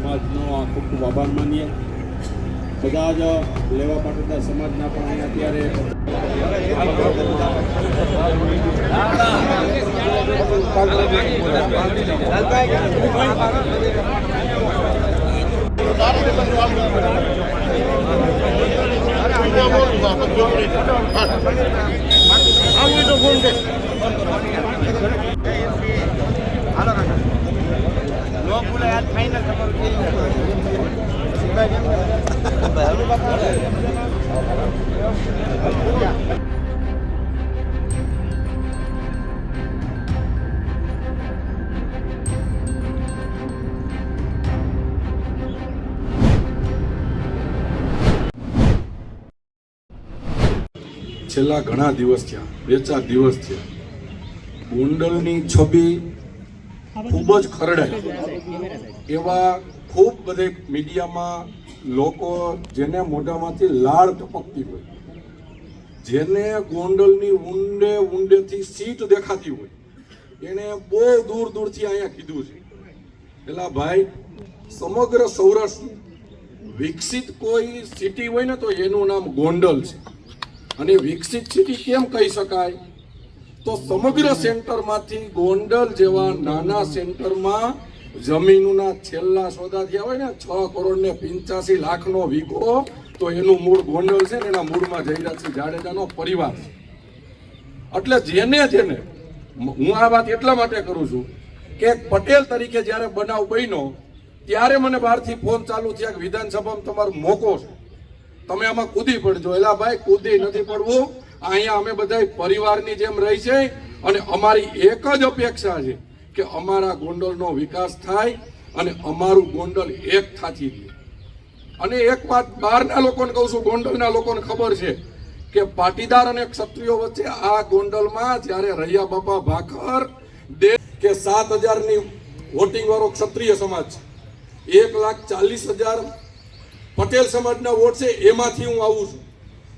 સમાજનો ખૂબ ખૂબ આભાર માનીએ. બધા જ લેવા પાટોદાર સમાજના પણ અહીંયા છેલ્લા ઘણા દિવસ થયા, 2-4 દિવસ થયા, ગોંડલની છબી ખૂબ જ ખરડાય એવા ખૂબ બધે મીડિયામાં લોકો જેને મોઢામાંથી લાળ ટપકતી હોય, જેને ગોંડલની ઊંડેથી સીટ દેખાતી હોય, એને બહુ દૂર દૂરથી અહીંયા કીધું છે, પેલા ભાઈ સમગ્ર સૌરાષ્ટ્ર વિકસિત કોઈ સિટી હોય ને તો એનું નામ ગોંડલ છે. અને વિકસિત સિટી કેમ કહી શકાય? તો સમગ્ર સેન્ટરમાંથી ગોંડલ જેવા નાના સેન્ટરમાં જમીનના છેલ્લા સોદા થયા હોય ને 6 કરોડ ને 85 લાખનો વીઘો, તો એનું મૂળ ગોંડલ છે ને એના મૂળમાં જયરાજસિંહ જાડેજાનો પરિવાર છે. એટલે જેને હું આ વાત એટલા માટે કરું છું કે પટેલ તરીકે જ્યારે બનાવ બન્યો ત્યારે મને બહારથી ફોન ચાલુ થયા કે વિધાનસભામાં તમારો મોકો છે, તમે આમાં કૂદી પડજો. એલા ભાઈ, કૂદી નથી પડવું. અહીંયા અમે બધા પરિવારની જેમ રહી છે અને અમારી એક જ અપેક્ષા છે કે અમારા ગોંડલનો વિકાસ થાય અને અમારું ગોંડલ એક થાથી રહે. અને એક વાત બહારના લોકોને કહું છું, ગોંડલના લોકોને ખબર છે કે પાટીદાર અને ક્ષત્રિયો વચ્ચે આ ગોંડલમાં જ્યારે રૈયા બાપા ભાખર કે 7,000ની વોટિંગ વાળો ક્ષત્રિય સમાજ છે, 1,40,000 પટેલ સમાજના વોટ છે, એમાંથી હું આવું છું.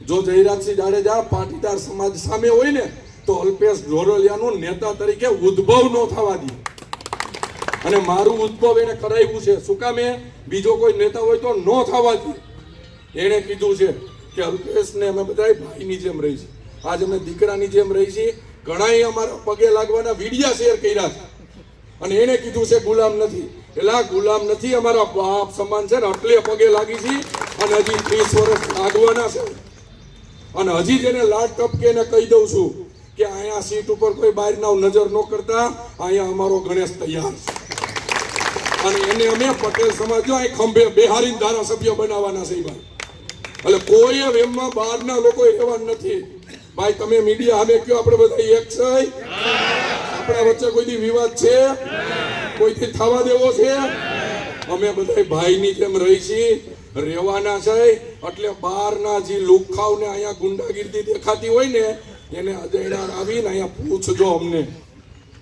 જો જયરાજસિંહ જાડેજા પાટીદાર સમાજ સામે હોય ને તો અલ્પેશ ઢોરલિયાનું નેતા તરીકે ઉદ્ભવ ન થવા દે. અને મારું ઉદ્ભવ એને કરાવ્યું છે. શું કામ? બીજો કોઈ નેતા હોય તો ન થવા દે. એણે કીધું છે કે અલ્પેશને અમે બધા ભાઈની જેમ રહી છે, આજ અમે દીકરાની જેમ રહી છીએ. ઘણાએ અમારા પગે લાગવાના વિડિયા શેર કર્યા છે અને એને કીધું છે ગુલામ નથી. એલા ગુલામ નથી, અમારા બાપ સમાન છે ને, એટલે પગે લાગી છે અને હજી 30 વર્ષ લાગવાના છે. અને હજી જેને લાડ ટપકે ને કહી દઉં છું કે અહીંયા સીટ ઉપર કોઈ બહારના નજર ન કરતા, અહીંયા અમારો ગણેશ તૈયાર છે. અને એને અમે પટેલ સમાજ જો અહીં ખંભે બેહારીને ધારાસભ્ય બનાવવાના છે ભાઈ. એટલે કોઈ એમમાં બહારના લોકો એવા નથી ભાઈ. તમે મીડિયા સામે કયો આપણે બધા એક છે? આપણા વચ્ચે કોઈ વિવાદ છે? કોઈથી થવા દેવો છે? અમે બધા ભાઈની જેમ રહી છીએ, રહેવાના છે. એટલે બહારના જે લુખાવને અહીંયા ગુંડાગીરી દેખાતી હોય ને એને અજયડાર આવીને અહીંયા પૂછજો અમને.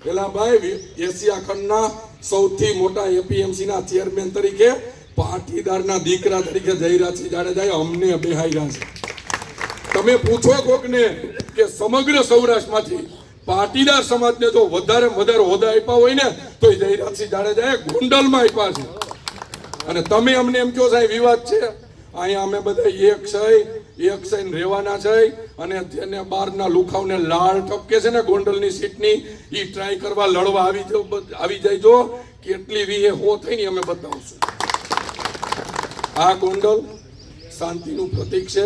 પેલા ભાઈ એશિયા ખંડના સૌથી મોટા એપીએમસીના ચેરમેન તરીકે, પાટીદારના દીકરા તરીકે જયરાજસિંહ જાડેજાએ અમને બેહાર્યા છે. તમે પૂછો કોકને કે સમગ્ર સૌરાષ્ટ્રમાંથી પાટીદાર સમાજને જો વધારે હોદ્દા આપ્યા હોય ને તો જયરાજસિંહ જાડેજાએ ગોંડલમાં આપ્યા છે. અને તમે અમને એમ કહો સાહેબ વિવાદ છે? અહીંયા અમે બધા એક છે રહેવાના છે. અને જેને બહારના લુખાવને લાળ ટપકે છે ને ગોંડલની સીટની, એ ટ્રાય કરવા લડવા આવી જાય. જો કેટલી વીહે હો થઈ ને અમે બતાવશું. આ ગોંડલ શાંતિનું પ્રતીક છે.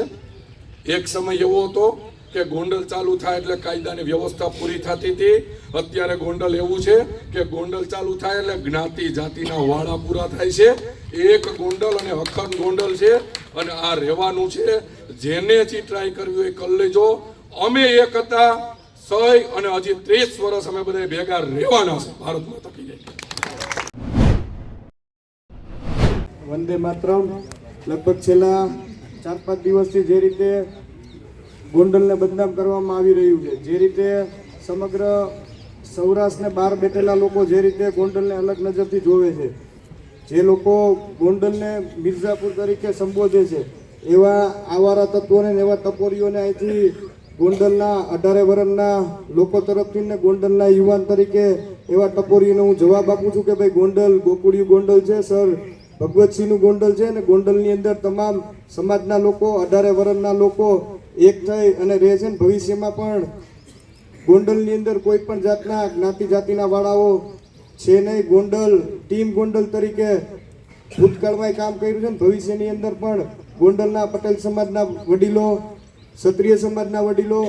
એક સમય એવો હતો કે ગોંડલ ચાલુ થાય એટલે કાયદાની વ્યવસ્થા પૂરી થતી હતી. અત્યારે ગોંડલ એવું છે કે ગોંડલ ચાલુ થાય એટલે જ્ઞાતિ જાતિના વાળા પૂરા થાય છે. એક ગોંડલ અને અખંડ ગોંડલ છે અને આ રહેવાનું છે. જેને જે ટ્રાય કરવી હોય કરી લેજો. અમે એક હતા સહી અને હજી 30 વર્ષ અમે બધા ભેગા રહેવાના છે. ભારતમાં તકી જાય. વંદે માતરમ. લગભગ છેલ્લા 4-5 દિવસથી જે રીતે ગોંડલને બદનામ કરવામાં આવી રહ્યું છે, જે રીતે સમગ્ર સૌરાષ્ટ્રને બહાર બેઠેલા લોકો જે રીતે ગોંડલને અલગ નજરથી જોવે છે, જે લોકો ગોંડલને મિર્ઝાપુર તરીકે સંબોધે છે, એવા આવારા તત્વોને એવા ટપોરીઓને અહીંથી ગોંડલના 18 વર્ષના લોકો તરફથી ને ગોંડલના યુવાન તરીકે એવા ટપોરીઓને હું જવાબ આપું છું કે ભાઈ ગોંડલ ગોકુળિયું ગોંડલ છે સર. ભગવતસિંહનું ગોંડલ છે અને ગોંડલની અંદર તમામ સમાજના લોકો 18 વર્ષના લોકો એક થઈ અને રહે છે. ભવિષ્યમાં પણ ગોંડલની અંદર કોઈ પણ જાતના જ્ઞાતિ જાતિના વાળાઓ છે નહીં. ગોંડલ ટીમ ગોંડલ તરીકે ભૂતકાળમાં કામ કર્યું છે. ભવિષ્યની અંદર પણ ગોંડલના પટેલ સમાજના વડીલો, ક્ષત્રિય સમાજના વડીલો,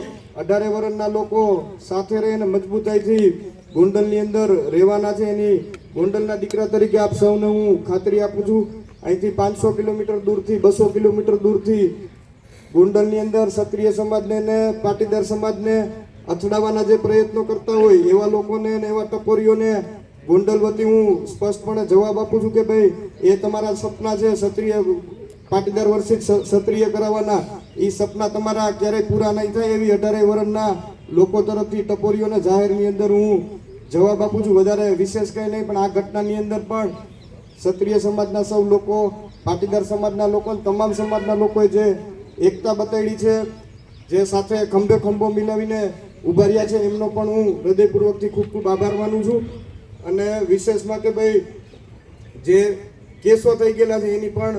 18 વર્ષના લોકો સાથે રહીને મજબૂતાઈથી ગોંડલની અંદર રહેવાના છે. એની ગોંડલના દીકરા તરીકે આપ સૌને હું ખાતરી આપું છું. અહીંથી 500 કિલોમીટર દૂરથી, 200 કિલોમીટર દૂરથી ગોંડલની અંદર ક્ષત્રિય સમાજને ને પાટીદાર સમાજને અથડાવવાના જે પ્રયત્નો કરતા હોય એવા લોકોને અને એવા ટપોરીઓને ગોંડલ વતી હું સ્પષ્ટપણે જવાબ આપું છું કે ભાઈ એ તમારા સપના છે ક્ષત્રિય પાટીદાર વર્ષિત ક્ષત્રિય કરાવવાના, એ સપના તમારા ક્યારેય પૂરા નહીં થાય એવી 18 વર્ષના લોકો તરફથી ટપોરીઓને જાહેરની અંદર હું જવાબ આપું છું. વધારે વિશેષ કંઈ નહીં, પણ આ ઘટનાની અંદર પણ ક્ષત્રિય સમાજના સૌ લોકો, પાટીદાર સમાજના લોકો, તમામ સમાજના લોકોએ જે એકતા બતાવી છે, જે સાથે ખંભે ખંભો મિલાવીને ઉભા રહ્યા છે, એમનો પણ હું હૃદયપૂર્વકથી ખૂબ ખૂબ આભાર માનું છું. અને વિશેષમાં કે ભાઈ જે કેસો થઈ ગયેલા છે એની પણ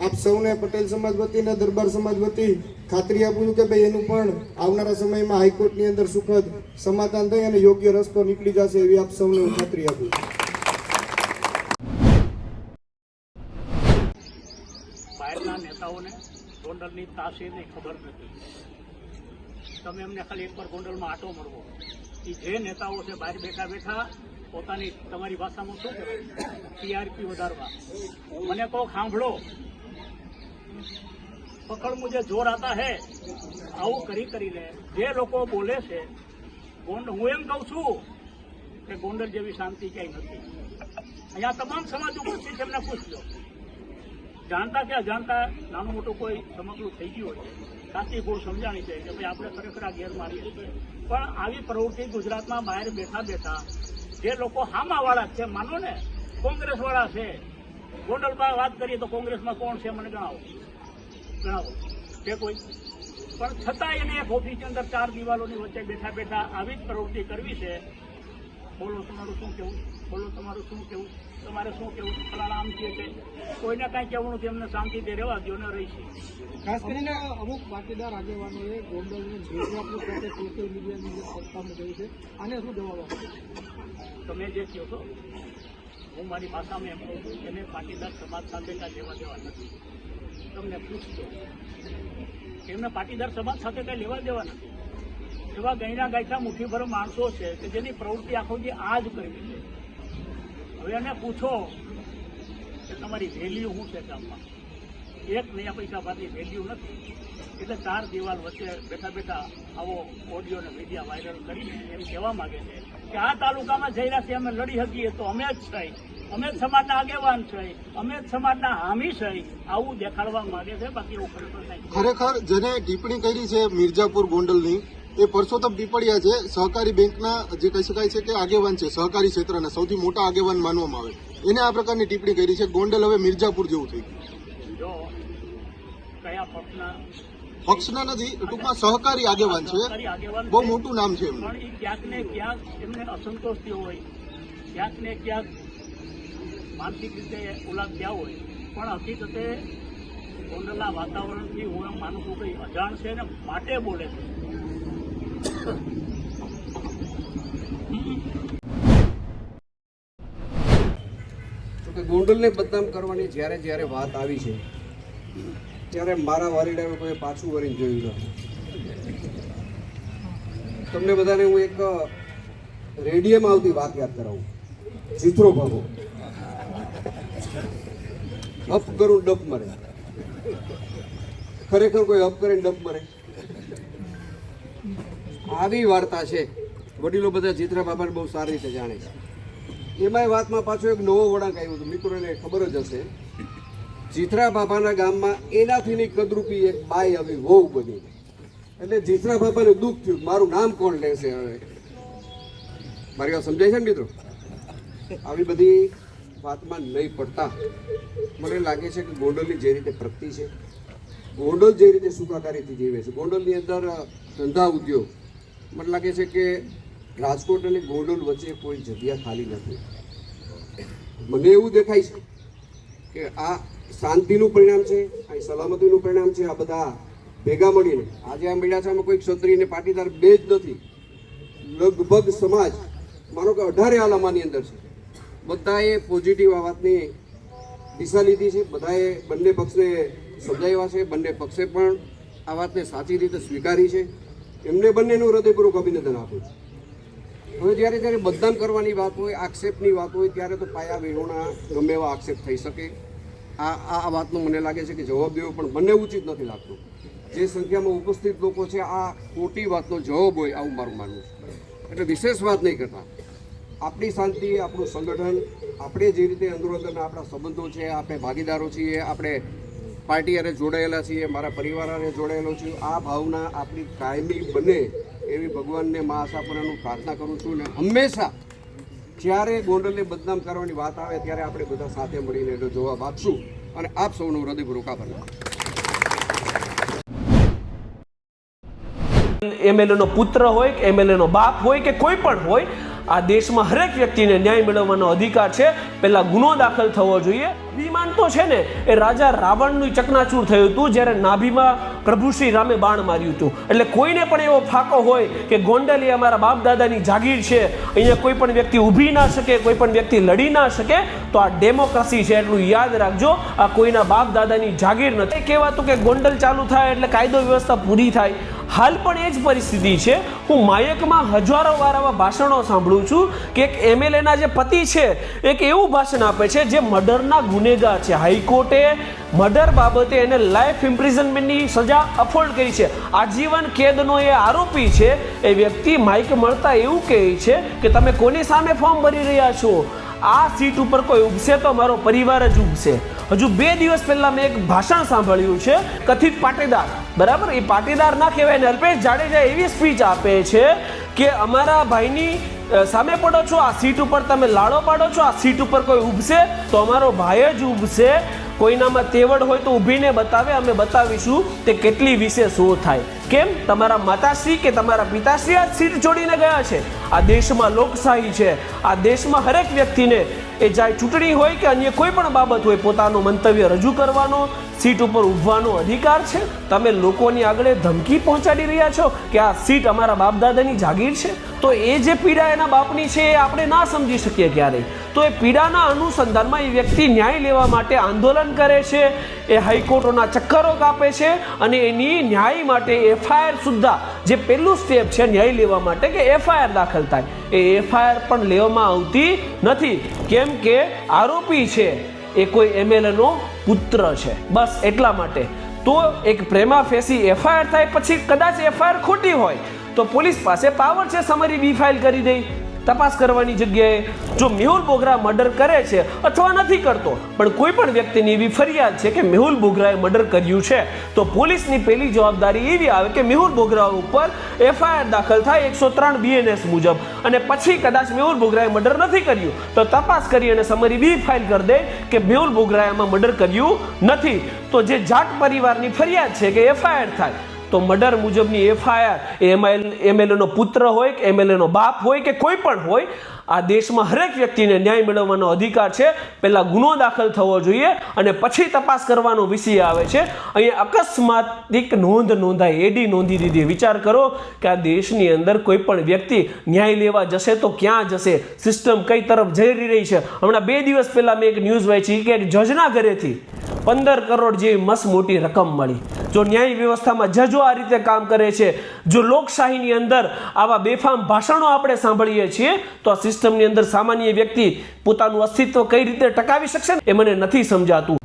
આપ સૌને પટેલ સમાજ વતી અને દરબાર સમાજ વતી ખાતરી આપું છું કે ભાઈ એનું પણ આવનારા સમયમાં હાઈકોર્ટની અંદર સુખદ સમાધાન થઈ અને યોગ્ય રસ્તો નીકળી જશે એવી આપ સૌને હું ખાતરી આપું છું. બહારના નેતાઓને ગોંડલની તાસીરની ખબર નથી. તમે એમને ખાલી એકવાર ગોંડલમાં આટો મળવો, એ જે નેતાઓ છે બહાર બેઠા બેઠા પોતાની તમારી ભાષામાં શું કહેવાય ટીઆરપી વધારવા. મને કહો સાંભળો, પકડ મુજે જોર આતા હે, આવું કરીને જે લોકો બોલે છે હું એમ કહું છું કે ગોંડલ જેવી શાંતિ ક્યાંય નથી. અહીંયા તમામ સમાજ ઉપસ્થિત છે, એમને પૂછજો. જાણતા કે અજાણતા નાનું મોટું કોઈ સમગ્ર થઈ ગયું હોય, સાચી ભૂલ સમજાણી છે કે ભાઈ આપણે ખરેખર આ ગેર મારીએ છીએ. પણ આવી પ્રવૃત્તિ ગુજરાતમાં બહાર બેઠા બેઠા જે લોકો હામાવાળા છે, માનો ને કોંગ્રેસ વાળા છે, ગોંડલમાં વાત કરીએ તો કોંગ્રેસમાં કોણ છે મને જણાવો છે કોઈ? પણ છતાં એને એક ઓફિસની અંદર 4 દિવાલોની વચ્ચે બેઠા બેઠા આવી જ પ્રવૃત્તિ કરવી છે. બોલો તમારું શું કહેવું? બોલો તમારું શું કહેવું? તમારે શું કેવું? ફલાણા આમ છે, કોઈને કાંઈ કહેવું નથી, એમને શાંતિથી રહેવા દો ને રહી છે. ખાસ કરીને અમુક પાટીદાર આગેવાનોએ ગોંડલને ગુજરાતનું સાથે સોશિયલ મીડિયાની અંદર સત્તામાં ગયું છે, આને શું જવાબ આપો? તમે જે કહો છો, હું મારી ભાષામાં એમ કહું છું કે મેં પાટીદાર સમાજ સાથે કાંઈ લેવા દેવા નથી. તમને પૂછજો, એમને પાટીદાર સમાજ સાથે કાંઈ લેવા દેવા નથી. એવા ગયના ગાયઠા મુઠ્ઠીભર માણસો છે કે જેની પ્રવૃત્તિ આખો જે આ જ કરવી છે. હવે એને પૂછો કે તમારી વેલ્યુ શું છે ગામમાં? 1 નયા પૈસા બાકી વેલ્યુ નથી. એટલે 4 દિવાલ વચ્ચે બેઠા બેઠા આવો ઓડિયો ને મીડિયા વાયરલ કરીને એમ કહેવા માંગે છે કે આ તાલુકામાં જઈને અમે લડી શકીએ તો અમે જ છીએ, અમે જ સમાજના આગેવાન છીએ, અમે જ સમાજના હામી છીએ, આવું દેખાડવા માંગે છે. બાકી એવું ખરેખર જેને ટિપ્પણી કરી છે મિર્જાપુર ગોંડલની, એ પરસોત્તમ પીપળિયા છે, સહકારી બેંકના જે કહી શકાય છે કે આગેવાન છે, સહકારી ક્ષેત્રના સૌથી મોટા આગેવાન માનવામાં આવે. એને આ પ્રકારની ટિપ્પણી કરી છે. ગોંડલ હવે મિર્જાપુર જેવું થઈ ગયું. જો કયા પક્ષના નથી, ટૂંકમાં સહકારી આગેવાન છે, બહુ મોટું નામ છે એમનું. પણ એ ક્યાંક ને ક્યાંક એમને અસંતોષ થયો હોય, ક્યાંક ને ક્યાંક માનસિક રીતે ઉલાદ થયા હોય. પણ હકીકતે ગોંડલના વાતાવરણથી હું એમ માનું છું કે અજાણ છે ને માટે બોલે છે. કે ગોંડલને બદનામ કરવાની જ્યારે વાત આવી છે ત્યારે મારા વારીડાએ કોઈ પાછું વળીને જોયું નથી. તમને બધાને હું એક રેડિયોમાં આવતી વાત યાદ કરાવું. ચિત્રો ભાગો અપ કરું ડપ મરે. ખરેખર કોઈ અપ કરે ડપ મરે? આવી વાર્તા છે. વડીલો બધા ચિત્રા બાબાને બહુ સારી રીતે જાણે છે. એમાંય વાતમાં પાછો એક નવો વળાંક આવ્યો હતો, મિત્રોને ખબર જ હશે. જીથરા બાબાના ગામમાં એનાથીની કદરૂપી એક બાઈ આવી વહુ બની. એટલે જીથરા બાબાને દુઃખ થયું, મારું નામ કોણ લેશે હવે? મારી વાત સમજાય છે ને મિત્રો? આવી બધી વાતમાં નહીં પડતા મને લાગે છે કે ગોંડલની જે રીતે પ્રગતિ છે, ગોંડલ જે રીતે સુખાકારીથી જીવે છે, ગોંડલની અંદર ધંધા ઉદ્યોગ, મને લાગે છે કે રાજકોટ અને ગોંડલ વચ્ચે કોઈ જગ્યા ખાલી નથી. મને એવું દેખાય છે કે આ શાંતિનું પરિણામ છે, આ સલામતીનું પરિણામ છે. આ બધા ભેગા મળીને આજે આ મળ્યા છે. આમાં કોઈ ક્ષત્રિય ને પાટીદાર બે જ નથી, લગભગ સમાજ માનો કે 18 આલામાની અંદર છે. બધાએ પોઝિટિવ આ વાતની દિશા લીધી છે, બધાએ બંને પક્ષને સમજાવ્યા છે, બંને પક્ષે પણ આ વાતને સાચી રીતે સ્વીકારી છે. એમને બંનેનું હૃદયપૂર્વક અભિનંદન આપું છું. હવે જ્યારે બદનામ કરવાની વાત હોય, આક્ષેપની વાત હોય, ત્યારે તો પાયા વિહોણા ગમે એવા આક્ષેપ થઈ શકે. આ વાતનો મને લાગે છે કે જવાબ દેવો પણ બંને ઉચિત નથી લાગતું. જે સંખ્યામાં ઉપસ્થિત લોકો છે, આ ખોટી વાતનો જવાબ હોય આવું મારું માનવું છે. એટલે વિશેષ વાત નહીં કરતા. આપણી શાંતિ, આપણું સંગઠન, આપણે જે રીતે અંદરોઅંદરના આપણા સંબંધો છે, આપણે ભાગીદારો છીએ, આપણે પાર્ટી હારે જોડાયેલા છીએ, મારા પરિવાર હારે જોડાયેલો છું, આ ભાવના આપણી કાયમી બને એવી ભગવાનને મા આશાપુરાનું પ્રાર્થના કરું છું. ને હંમેશા જ્યારે ગોંડલને બદનામ કરવાની વાત આવે ત્યારે આપણે બધા સાથે મળીને એનો જવાબ આપશું. અને આપ સૌનો હૃદયપૂર્વક આભાર. એમએલએનો પુત્ર હોય કે એમએલએનો બાપ હોય કે કોઈ પણ હોય, આ દેશમાં હરેક વ્યક્તિને ન્યાય મેળવવાનો અધિકાર છે. પહેલા ગુનો દાખલ થવો જોઈએ. અભિમાન તો છે ને એ રાજા રાવણનું ચકનાચૂર થયું હતું જ્યારે નાભીમાં પ્રભુ શ્રી રામે બાણ માર્યું હતું. એટલે કોઈને પણ એવો ફાકો હોય કે ગોંડલ એ અમારા બાપ દાદાની જાગીર છે, અહીંયા કોઈ પણ વ્યક્તિ ઊભી ના શકે, કોઈ પણ વ્યક્તિ લડી ના શકે, તો આ ડેમોક્રેસી છે, એટલું યાદ રાખજો. આ કોઈના બાપ દાદાની જાગીર નથી. કહેવાતું કે ગોંડલ ચાલુ થાય એટલે કાયદો વ્યવસ્થા પૂરી થાય. હાલ પણ એ જ પરિસ્થિતિ છે. હું માયકમાં હજારો વાર આવા ભાષણો સાંભળું છું કે એક એમએલએના જે પતિ છે એક એવું ભાષણ આપે છે જે મર્ડરના ગુનેગાર છે. હાઈકોર્ટે મર્ડર બાબતે એને લાઈફ ઇમ્પ્રિઝનમેન્ટની સજા અફોર્ડ કરી છે. આજીવન કેદનો એ આરોપી છે. એ વ્યક્તિ માઇક મળતા એવું કહે છે કે તમે કોની સામે ફોર્મ ભરી રહ્યા છો? આ સીટ ઉપર કોઈ ઉભશે તો મારો પરિવાર જ ઉભશે. હજુ 2 દિવસ પહેલા મેં એક ભાષણ સાંભળ્યું છે, કથિત પાટીદાર, બરાબર, એ પાટીદાર ના કહેવાય ને, અલ્પેશ જાડેજા એવી સ્પીચ આપે છે કે અમારા ભાઈની સામે પડો છો, આ સીટ ઉપર તમે લાડો પાડો છો, આ સીટ ઉપર કોઈ ઉભશે તો અમારો ભાઈ જ ઉભશે. કોઈનામાં તેવડ હોય તો ઊભીને બતાવે, અમે બતાવીશું તે કેટલી વિશેષ થાય. કેમ? તમારા માતાશ્રી કે તમારા પિતાશ્રી આ સીટ છોડીને ગયા છે. આ દેશમાં લોકશાહી છે. આ દેશમાં હરેક વ્યક્તિને એ ચાહે ચૂંટણી હોય કે અન્ય કોઈ પણ બાબત હોય પોતાનું મંતવ્ય રજૂ કરવાનો, સીટ ઉપર ઊભવાનો અધિકાર છે. તમે લોકોની આગળ ધમકી પહોંચાડી રહ્યા છો કે આ સીટ અમારા બાપ દાદાની જાગીર છે. તો એ જે પીડા એના બાપની છે એ આપણે ના સમજી શકીએ ક્યારેય. તો એ પીડાના અનુસંધાનમાં એ વ્યક્તિ ન્યાય લેવા માટે આંદોલન કરે છે, એ હાઈકોર્ટોના ચક્કરો કાપે છે અને એની ન્યાય માટે એફઆઈઆર સુદ્ધા, જે પહેલું સ્ટેપ છે ન્યાય લેવા માટે કે એફઆઈઆર દાખલ થાય, એ એફઆઈઆર પણ લેવામાં આવતી નથી. કેમ કે આરોપી છે એ કોઈ એમએલએનો પુત્ર છે, બસ એટલા માટે. તો એક પ્રેમા ફેસી એફઆઈઆર થાય પછી કદાચ એફઆઈઆર ખોટી હોય તો પોલીસ પાસે પાવર છે સમરી બી ફાઇલ કરી દે તપાસ કરવાની જગ્યાએ. જો મેહુલ બોગરા મર્ડર કરે છે અથવા નથી કરતો, પણ કોઈ પણ વ્યક્તિની એવી ફરિયાદ છે કે મેહુલ બોગરાએ મર્ડર કર્યું છે, તો પોલીસની પહેલી જવાબદારી એવી આવે કે મેહુલ બોગરા ઉપર એફઆઈઆર દાખલ થાય 103 બીએનએસ મુજબ. અને પછી કદાચ મેહુલ બોગરાએ મર્ડર નથી કર્યું તો તપાસ કરી અને સમરી બી ફાઇલ કરી દે કે મેહુલ બોગરાએ આમાં મર્ડર કર્યું નથી. તો જે જાટ પરિવારની ફરિયાદ છે કે એફઆઈઆર થાય, તો મર્ડર મુજબની એફઆઈઆર એમએલએનો પુત્ર હોય કે એમએલએનો બાપ હોય કે કોઈ પણ હોય, આ દેશમાં હરેક વ્યક્તિને ન્યાય મેળવવાનો અધિકાર છે. પહેલા ગુનો દાખલ થવો જોઈએ અને પછી તપાસ કરવાનો વિષય આવે છે. અહીંયા અકસ્માતિક નોંધ નોંધાય, એડી નોંધી દીધી. વિચાર કરો કે આ દેશની અંદર કોઈ પણ વ્યક્તિ ન્યાય લેવા જશે તો ક્યાં જશે? સિસ્ટમ કઈ તરફ જઈ રહી છે? હમણાં 2 દિવસ પહેલા મેં એક ન્યૂઝ વાંચી કે જજના ઘરેથી 15 કરોડ જેવી મસ્ત મોટી રકમ મળી. જો ન્યાય વ્યવસ્થામાં જજો આ રીતે કામ કરે છે, જો લોકશાહીની અંદર આવા બેફામ ભાષણો આપણે સાંભળીએ છીએ, તો આ સિસ્ટમની અંદર સામાન્ય વ્યક્તિ પોતાનું અસ્તિત્વ કઈ રીતે ટકાવી શકશે એ મને નથી સમજાતું.